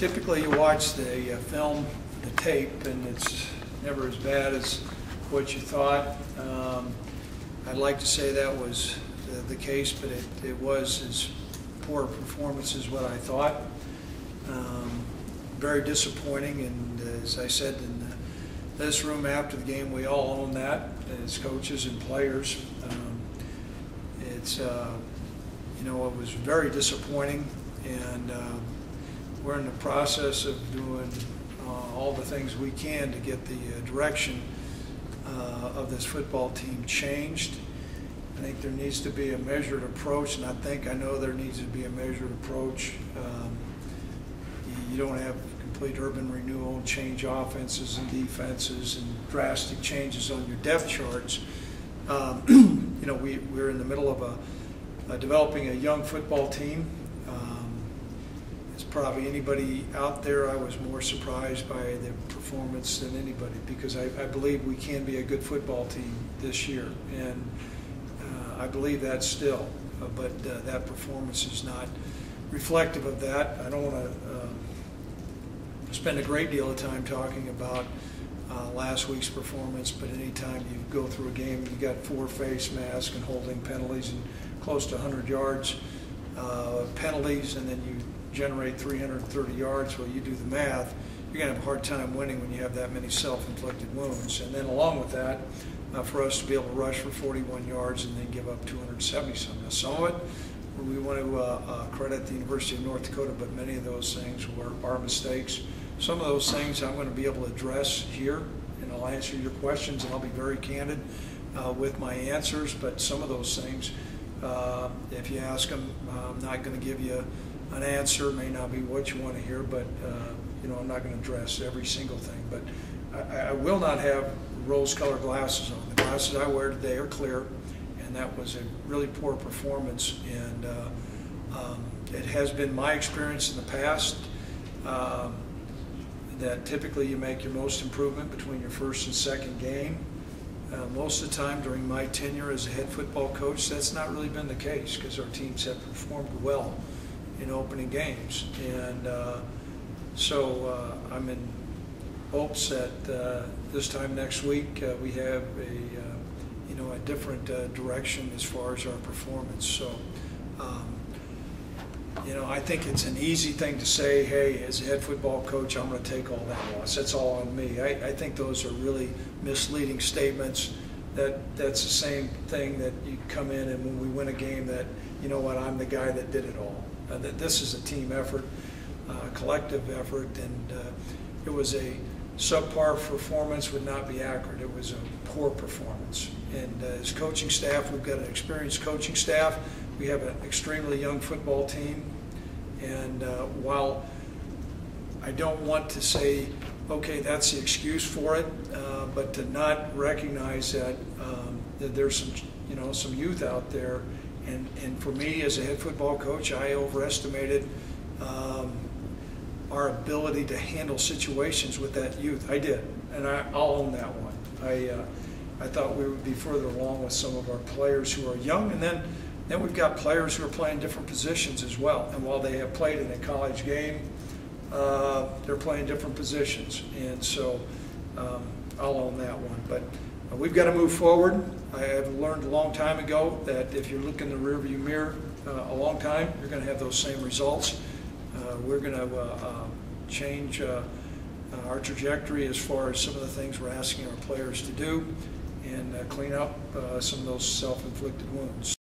Typically you watch the film, the tape, and it's never as bad as what you thought. I'd like to say that was the case, but it was as poor a performance as what I thought. Very disappointing, and as I said in this room after the game, we all own that as coaches and players. It was very disappointing, and we're in the process of doing all the things we can to get the direction of this football team changed. I think there needs to be a measured approach, and I know there needs to be a measured approach. You don't have complete urban renewal and change offenses and defenses and drastic changes on your depth charts. We're in the middle of developing a young football team. It's probably anybody out there, I was more surprised by the performance than anybody, because I believe we can be a good football team this year, and I believe that still, but that performance is not reflective of that. I don't want to spend a great deal of time talking about last week's performance, but anytime you go through a game and you got 4 face masks and holding penalties and close to 100 yards penalties, and then you generate 330 yards, well, you do the math, you're going to have a hard time winning when you have that many self-inflicted wounds. And then along with that, for us to be able to rush for 41 yards and then give up 270-something. Now, some of it we want to credit the University of North Dakota, but many of those things were our mistakes. Some of those things I'm going to be able to address here, and I'll answer your questions, and I'll be very candid with my answers. But some of those things, if you ask them, I'm not going to give you an answer. It may not be what you want to hear, but I'm not going to address every single thing. But I will not have rose-colored glasses on. The glasses I wear today are clear, and that was a really poor performance. And it has been my experience in the past that typically you make your most improvement between your first and second game. Most of the time during my tenure as a head football coach, that's not really been the case, because our teams have performed well in opening games. And so I'm in hopes that this time next week we have a different direction as far as our performance. So I think it's an easy thing to say, hey, as a head football coach, I'm going to take all that loss. That's all on me. I think those are really misleading statements. That's the same thing that you come in and when we win a game that, you know what, I'm the guy that did it all. That this is a team effort, collective effort, and it was a subpar performance would not be accurate. It was a poor performance. And as coaching staff, we've got an experienced coaching staff. We have an extremely young football team. And while I don't want to say, okay, that's the excuse for it, but to not recognize that there's some youth out there. And for me as a head football coach, I overestimated our ability to handle situations with that youth. I did, and I'll own that one. I thought we would be further along with some of our players who are young, and then we've got players who are playing different positions as well. And while they have played in a college game, they're playing different positions. And so I'll own that one. But we've got to move forward. I have learned a long time ago that if you look in the rearview mirror a long time, you're going to have those same results. We're going to change our trajectory as far as some of the things we're asking our players to do, and clean up some of those self-inflicted wounds.